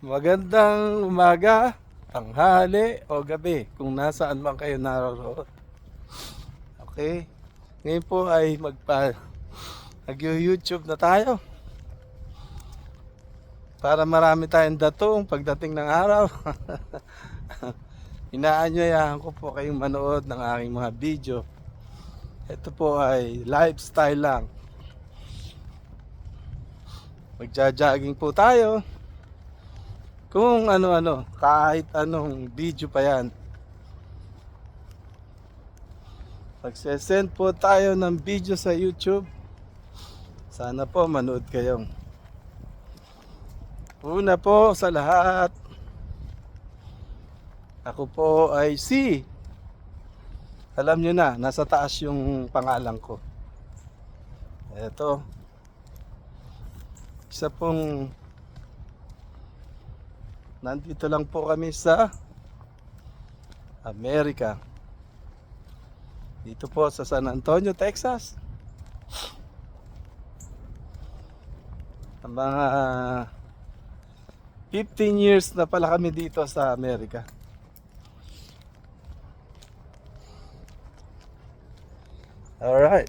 Magandang umaga, tanghali o gabi kung nasaan man kayo naroon. Okay? Ngayon po ay nag-YouTube na tayo para marami tayong datong pagdating ng araw. Inaanyayahan ko po kayong manood ng aking mga video. Ito po ay lifestyle lang. Magja-jogging po tayo. Kung ano-ano, kahit anong video pa yan. Magsesend po tayo ng video sa YouTube. Sana po manood kayo. Una po sa lahat, ako po ay si, alam nyo na, nasa taas yung pangalan ko. Eto, isa pong, nandito lang po kami sa Amerika. Dito po sa San Antonio, Texas. Ang mga 15 years na pala kami dito sa Amerika. Alright.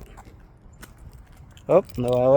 Nawawala.